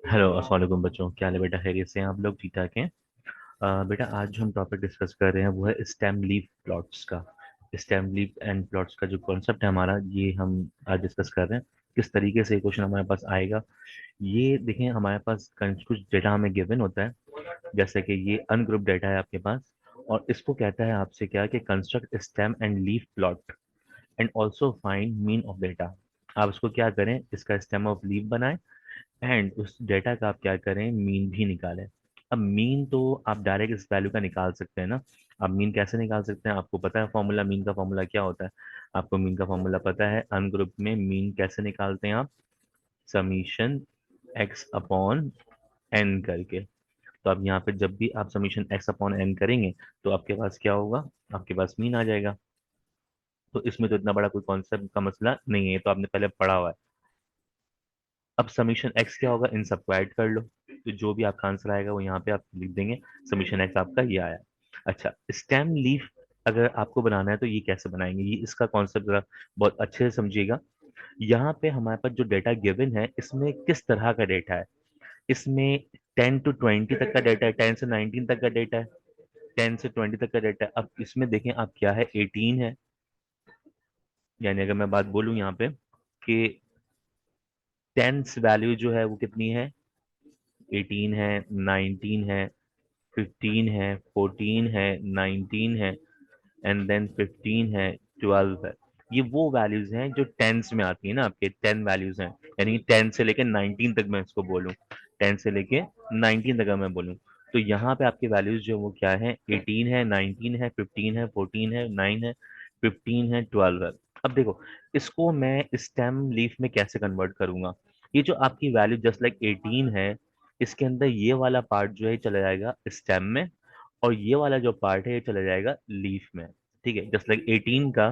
Hello अस्सलाम वालेकुम बच्चों, क्या हाल है बेटा? खैरियत से हैं आप लोग? ठीक ठाक हैं? बेटा आज जो हम टॉपिक डिस्कस कर रहे हैं वो है स्टेम लीफ प्लॉट्स का। स्टेम लीफ एंड प्लॉट्स का जो कॉन्सेप्ट है हमारा, ये हम आज डिस्कस कर रहे हैं। किस तरीके से क्वेश्चन हमारे पास आएगा, ये देखें। हमारे पास कुछ डेटा हमें गिवन होता है, जैसे कि ये अनग्रुप डेटा है आपके पास, और इसको कहता है आपसे क्या कि construct stem and leaf plot and also find mean of data. आप इसको क्या करें, इसका स्टेम ऑफ लीफ बनाएं एंड उस डेटा का आप क्या करें, मीन भी निकालें। अब मीन तो आप डायरेक्ट इस वैल्यू का निकाल सकते हैं ना। आप मीन कैसे निकाल सकते हैं? आपको पता है फॉर्मूला, मीन का फॉर्मूला क्या होता है? आपको मीन का फॉर्मूला पता है? अनग्रुप में मीन कैसे निकालते हैं आप? समीशन एक्स अपॉन एन करके। तो अब यहाँ पे जब भी आप समीशन एक्स अपॉन एन करेंगे तो आपके पास क्या होगा? आपके पास मीन आ जाएगा। तो इसमें तो इतना बड़ा कोई कॉन्सेप्ट का मसला नहीं है, तो आपने पहले पढ़ा हुआ है। अब समीशन एक्स क्या होगा, इन सबको ऐड कर लो, तो जो भी आपका आंसर आएगा वो यहाँ पे आप लिख देंगे। समीशन एक्स आपका ये आया। अच्छा, स्टेम लीफ अगर आपको बनाना है तो ये कैसे बनाएंगे, ये इसका कॉन्सेप्ट जरा बहुत अच्छे से समझिएगा। यहाँ पे हमारे पास जो डेटा गिवन है, इसमें किस तरह का डेटा है? इसमें 10 to 20 तक का डेटा है, 10 से 19 तक का डेटा है, 10 से 20 तक का डेटा है। अब इसमें देखें आप, क्या है, 18 है। यानी अगर मैं बात बोलूँ यहाँ पे कि टेंस वैल्यू जो है वो कितनी है, 18 है, 19 है, 15 है, 14 है, 19 है, एंड देन 15 है, 12 है। ये वो वैल्यूज हैं जो टेंस में आती है ना, आपके 10 वैल्यूज हैं। यानी कि 10 से लेके 19 तक मैं इसको बोलूँ, 10 से लेके 19 तक अगर मैं बोलूँ, तो यहाँ पे आपके वैल्यूज जो वो क्या है, 18 है, 19 है, 15 है, 14 है, 9 है, 15 है, 12 है। अब देखो, इसको मैं स्टेम लीफ में कैसे कन्वर्ट करूंगा? ये जो आपकी वैल्यू जस्ट लाइक 18 है, इसके अंदर ये वाला पार्ट जो है चला जाएगा स्टेम में, और ये वाला जो पार्ट है ये चला जाएगा लीफ में। ठीक है, जस्ट लाइक 18 का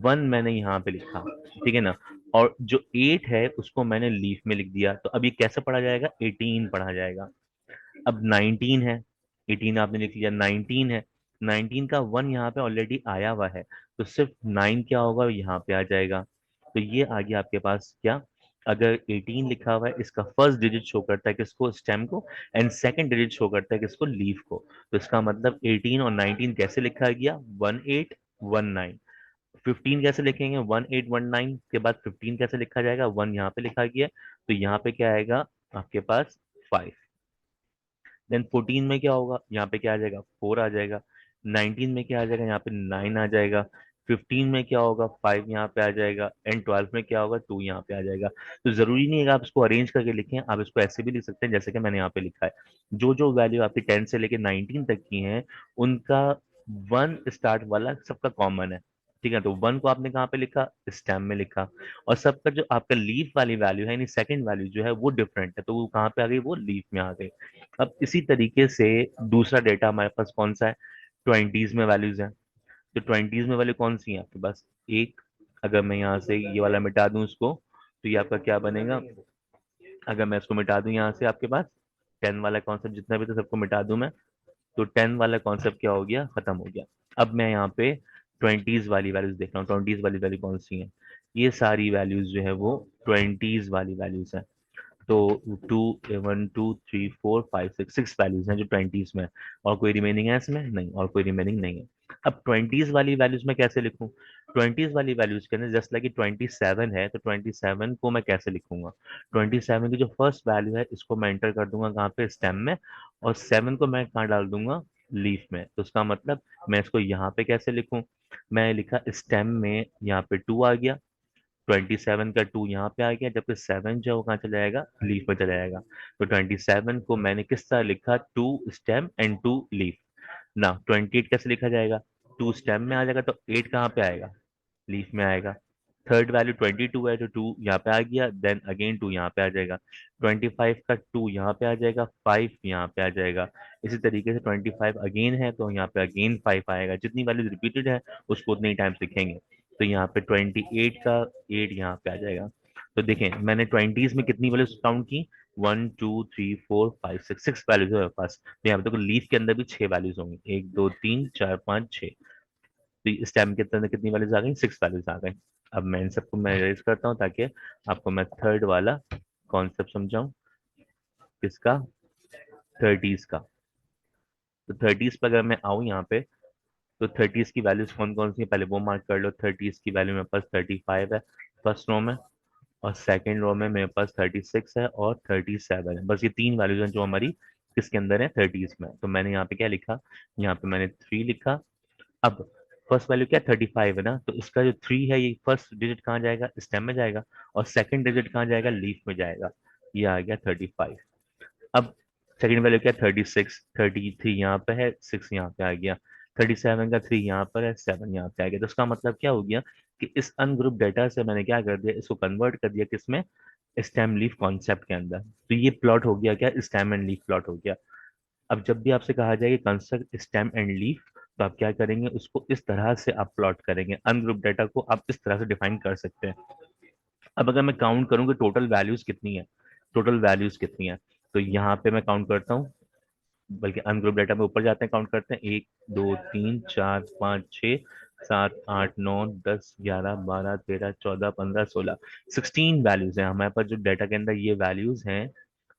1 मैंने यहाँ पे लिखा, ठीक है ना, और जो 8 है उसको मैंने लीफ में लिख दिया, तो अब ये कैसे पढ़ा जाएगा? 18 पढ़ा जाएगा। अब 19 है, 18 आपने लिख लिया, 19 है, 19 का 1 यहाँ पे ऑलरेडी आया हुआ है, तो सिर्फ 9 क्या होगा, यहाँ पे आ जाएगा। तो ये आ गया आपके पास क्या? अगर 18 लिखा हुआ है, इसका फर्स्ट डिजिट शो करता है किसको? स्टेम को। एंड सेकंड डिजिट शो करता है किसको? लीफ को। तो इसका मतलब 18 और 19 कैसे लिखा गया? 1819। 15 कैसे लिखेंगे? 1819 के बाद 15 कैसे लिखा जाएगा? 1 यहाँ पे लिखा गया है, तो यहाँ पे क्या आएगा आपके पास? 5। देन 14 में क्या होगा? यहाँ पे क्या आ जाएगा? 4 आ जाएगा। 19 में क्या आ जाएगा? यहाँ पे 9 आ जाएगा। 15 में क्या होगा? 5 यहाँ पे आ जाएगा। एंड 12 में क्या होगा? 2 यहाँ पे आ जाएगा। तो जरूरी नहीं है कि आप इसको अरेंज करके लिखें, आप इसको ऐसे भी लिख सकते हैं जैसे कि मैंने यहाँ पे लिखा है। जो जो वैल्यू आपकी 10 से लेके 19 तक की है, उनका 1 स्टार्ट वाला सबका कॉमन है। ठीक है, तो 1 को आपने कहाँ पे लिखा? स्टेम में लिखा। और सबका जो आपका लीफ वाली वैल्यू है, यानी सेकंड वैल्यू जो है वो डिफरेंट है, तो वो कहाँ पे आ गई? वो लीफ में आ गई। अब इसी तरीके से दूसरा डेटा हमारे पास कौन सा है? ट्वेंटीज में वैल्यूज है। तो ट्वेंटीज में वैल्यू कौन सी है आपके पास? एक। अगर मैं यहाँ से ये वाला मिटा दूं इसको, तो ये आपका क्या बनेगा? अगर मैं इसको मिटा दूं यहाँ से, आपके पास 10 वाला कॉन्सेप्ट जितना भी था सबको मिटा दूं मैं, तो 10 वाला कॉन्सेप्ट क्या हो गया? खत्म हो गया। अब मैं यहाँ पे ट्वेंटीज वाली वैल्यूज देख रहा हूँ। ट्वेंटीज वाली वैल्यू कौन सी है? ये सारी वैल्यूज जो है वो ट्वेंटीज वाली वैल्यूज है। तो 2 1 2 3 4 5 6 6 वैल्यूज हैं जो ट्वेंटीज में है। और कोई रिमेनिंग है इसमें? नहीं, और कोई रिमेनिंग नहीं है। अब ट्वेंटीज वाली वैल्यूज में कैसे लिखूं? ट्वेंटीज वाली वैल्यूज के अंदर जस्ट लाइक 27 है, तो 27 को मैं कैसे लिखूंगा? 27 की जो फर्स्ट वैल्यू है इसको मैं एंटर कर दूंगा कहाँ पे? स्टेम में। और 7 को मैं कहाँ डाल दूंगा? लीफ में। तो उसका मतलब मैं इसको यहाँ पे कैसे लिखूं? मैं लिखा स्टेम में, यहाँ पे 2 आ गया, 27 का 2 यहाँ पे आ गया, जबकि 7 जो है वो कहाँ चला जाएगा? लीफ में चला जाएगा। तो 27 को मैंने किस तरह लिखा? 2 स्टेम एंड 2 लीफ। ना 28 कैसे लिखा जाएगा? 2 स्टेम में आ जाएगा, तो 8 कहाँ पे आएगा? लीफ में आएगा। थर्ड वैल्यू 22 है, तो 2 यहाँ पे आ गया, देन अगेन 2 यहाँ पे आ जाएगा। 25 का 2 यहाँ पे आ जाएगा, 5 यहाँ पे आ जाएगा। इसी तरीके से 25 अगेन है, तो यहाँ पे अगेन 5 आएगा। जितनी वैल्यू रिपीटेड है उसको उतनी टाइम्स लिखेंगे। तो यहाँ पे 28 का 8 यहाँ पे आ जाएगा। तो देखें, मैंने ट्वेंटीज में कितनी वैल्यूज काउंट की? 1 2 3 4 5 6 6 वैल्यूज है मेरे पास। तो यहाँ पे देखो, लीफ के अंदर भी 6 वैल्यूज होंगी, 1 2 3 4 5 6। तो इस टाइम के अंदर कितनी वैल्यूज आ गई? 6 वैल्यूज आ गई। अब मैं इन सबको मैं रेज करता हूँ ताकि आपको मैं थर्ड वाला कॉन्सेप्ट समझाऊं। किसका? थर्टीज का। तो थर्टीज पर अगर मैं आऊँ यहाँ पे, तो थर्टीज की वैल्यूज कौन कौन सी है पहले वो मार्क कर लो। थर्टीज की वैल्यू मेरे पास 35 है फर्स्ट रो में, और सेकंड रो में मेरे पास 36 है और 37 है। बस ये तीन वैल्यूज हैं जो हमारी किसके अंदर है, थर्टीज में। तो मैंने यहाँ पे क्या लिखा, यहाँ पे मैंने 3 लिखा। अब फर्स्ट वैल्यू क्या 35 है ना, तो इसका जो 3 है ये फर्स्ट डिजिट कहाँ जाएगा, स्टेम में जाएगा, और सेकंड डिजिट कहाँ जाएगा, लीफ में जाएगा। ये आ गया 35। अब सेकंड वैल्यू क्या 36, 33 यहाँ पे है, 6 यहाँ पे आ गया। 37 का 3 यहाँ पर है, 7 यहाँ पे आ गया। तो इसका मतलब क्या हो गया कि इस अनग्रुप डेटा से मैंने क्या कर दिया, इसको कन्वर्ट कर दिया किसमें, स्टेम लीफ कॉन्सेप्ट के अंदर। तो ये प्लॉट हो गया क्या, स्टेम एंड लीफ प्लॉट हो गया। अब जब भी आपसे कहा जाए कि कंस्ट्रक्ट स्टेम एंड लीफ, तो आप क्या करेंगे, उसको इस तरह से आप प्लॉट करेंगे। अनग्रुप डेटा को आप इस तरह से डिफाइन कर सकते हैं। अब अगर मैं काउंट करूँ कि टोटल वैल्यूज कितनी है, टोटल वैल्यूज कितनी है, तो यहाँ पे मैं काउंट करता हूँ, बल्कि अनग्रुप डेटा में ऊपर जाते हैं, काउंट करते हैं, 1 2 3 4 5 6 7 8 9 10 11 12 13 14 15 16, 16 वैल्यूज हैं हमारे पास जो डेटा के अंदर। ये वैल्यूज हैं,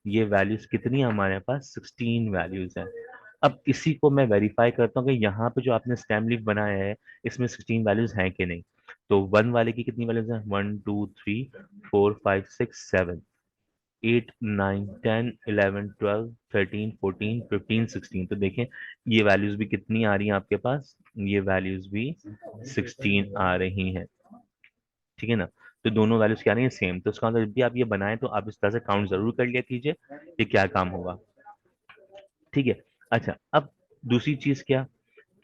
ये वैल्यूज कितनी है हमारे पास, 16 वैल्यूज हैं। अब इसी को मैं वेरीफाई करता हूँ कि यहाँ पे जो आपने स्टेम लीफ बनाया है इसमें 16 वैल्यूज हैं कि नहीं। तो वन वाले की कितनी वैल्यूज हैं, 1 2 3 4 5 6 7, 8 9 10 11 12 13 14 15 16। तो देखें ये वैल्यूज भी कितनी आ रही हैं आपके पास, ये वैल्यूज भी 16 आ रही हैं। ठीक है ना। तो दोनों वैल्यूज क्या आ रही हैं, सेम। तो उसका मतलब जब भी आप ये बनाएं तो आप इस तरह से काउंट जरूर कर लिया कीजिए कि क्या काम होगा। ठीक है। अच्छा, अब दूसरी चीज क्या,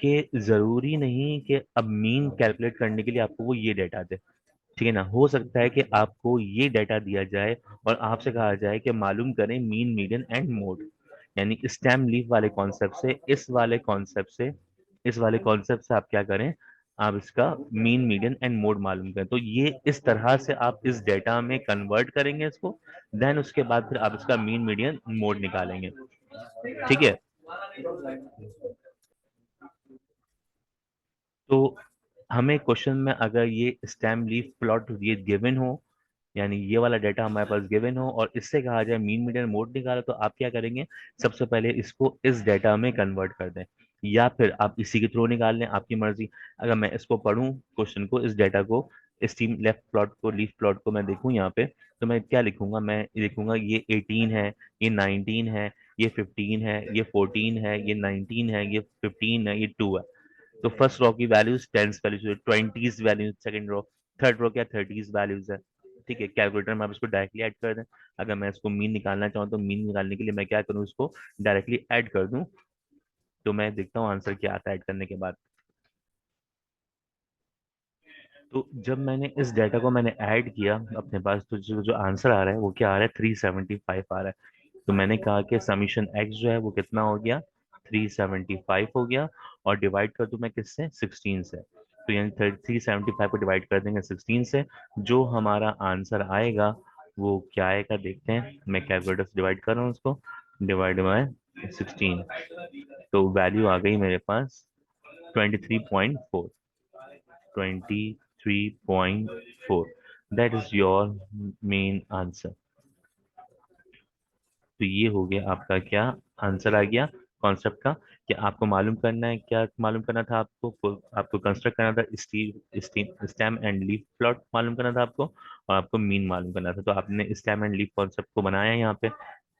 कि जरूरी नहीं कि अब मीन कैलकुलेट करने के लिए आपको वो ये डेटा दे। ठीक है ना, हो सकता है कि आपको ये डाटा दिया जाए और आपसे कहा जाए कि मालूम करें मीन मीडियन एंड मोड, यानी स्टेम लीफ वाले कॉन्सेप्ट से, इस वाले कॉन्सेप्ट से आप क्या करें, आप इसका मीन मीडियन एंड मोड मालूम करें। तो ये इस तरह से आप इस डेटा में कन्वर्ट करेंगे इसको, देन उसके बाद फिर आप इसका मीन मीडियन मोड निकालेंगे। ठीक है। तो हमें क्वेश्चन में अगर ये स्टेम लीफ प्लॉट ये गिवन हो, यानी ये वाला डाटा हमारे पास गिवन हो और इससे कहा जाए मीन मीडियन मोड निकालो, तो आप क्या करेंगे, सबसे पहले इसको इस डाटा में कन्वर्ट कर दें, या फिर आप इसी के थ्रू निकाल लें, आपकी मर्जी। अगर मैं इसको पढूं क्वेश्चन को, इस डाटा को, स्टीम लेफ्ट प्लॉट को, लीफ प्लॉट को मैं देखूं यहाँ पे, तो मैं क्या लिखूंगा, मैं लिखूंगा ये 18 है, ये 19 है, ये 15 है, ये 14 है, ये 19 है, ये 15 है, ये 2 है। तो फर्स्ट रो की values tens values, twenties values, second row, third row क्या थर्टीज वैल्यूज है। ठीक है, कैलकुलेटर में आप इसको डायरेक्टली ऐड कर दें। अगर मैं इसको मीन निकालना चाहूँ तो मीन निकालने के लिए मैं क्या करूँ, इसको डायरेक्टली ऐड कर दूं। तो मैं देखता हूँ आंसर क्या आता है ऐड करने के बाद। तो जब मैंने इस डाटा को मैंने ऐड किया अपने पास, तो जो जो आंसर आ रहा है वो क्या आ रहा है, 375 आ रहा है। तो मैंने कहा कि समीशन एक्स जो है वो कितना हो गया, 375 हो गया। और डिवाइड कर दूं मैं किससे, 16 से। तो यानी 375 को डिवाइड कर देंगे 16 से, जो हमारा आंसर आएगा वो क्या आएगा देखते हैं। मैं कैलकुलेटर से डिवाइड कर रहा हूँ उसको, डिवाइड बाय 16। तो वैल्यू आ गई मेरे पास 23.4, 23.4। That is your main answer. तो ये हो गया आपका क्या, आंसर आ गया कॉन्सेप्ट का। कि आपको मालूम करना है, क्या मालूम करना था आपको, आपको कंस्ट्रक्ट करना था स्टेम एंड लीफ प्लॉट मालूम करना था आपको, और आपको मीन मालूम करना था। तो आपने स्टेम एंड लीफ कॉन्सेप्ट को बनाया है। यहाँ पे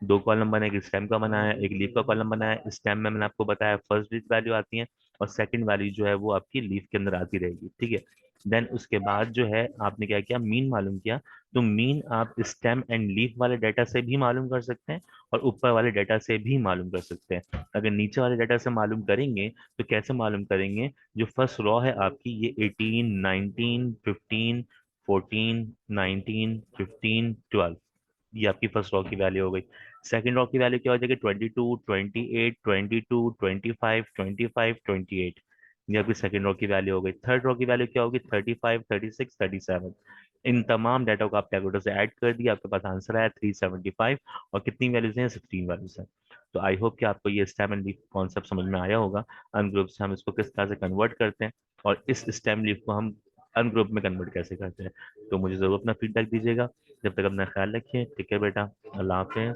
दो कॉलम बनाए, एक स्टेम का बनाया, एक लीफ का कॉलम बनाया। स्टेम में मैंने आपको बताया फर्स्ट डिजिट वैल्यू आती है, और सेकंड वैल्यू जो है वो आपकी लीफ के अंदर आती रहेगी। ठीक है। देन उसके बाद जो है आपने क्या किया, मीन मालूम किया। तो मीन आप स्टेम एंड लीफ वाले डाटा से भी मालूम कर सकते हैं, और ऊपर वाले डाटा से भी मालूम कर सकते हैं। अगर नीचे वाले डाटा से मालूम करेंगे तो कैसे मालूम करेंगे, जो फर्स्ट रॉ है आपकी ये 18 19 15 14 19 15 12, ये आपकी फर्स्ट रॉ की वैल्यू हो गई। सेकंड रॉ की वैल्यू क्या हो जाएगी, 22 28 22 25 25 28, ये आपकी सेकंड रॉ की वैल्यू हो गई। थर्ड रॉ की वैल्यू क्या होगी, 35 36 37। इन तमाम डाटा को आप कैलकुलेटर से ऐड कर दिया, आपके पास आंसर आया 375। और कितनी वैल्यूज हैं, 16 वैल्यूज हैं। तो आई होप कि आपको ये स्टेम एंड लीफ कॉन्सेप्ट समझ में आया होगा। अनग्रुप से हम इसको किस तरह से कन्वर्ट करते हैं, और इस स्टेम लीफ को हम अनग्रुप में कन्वर्ट कैसे करते हैं। तो मुझे जरूर अपना फीडबैक दीजिएगा। जब तक अपना ख्याल रखिए, ठीक है बेटा, अल्लाह हाफिज।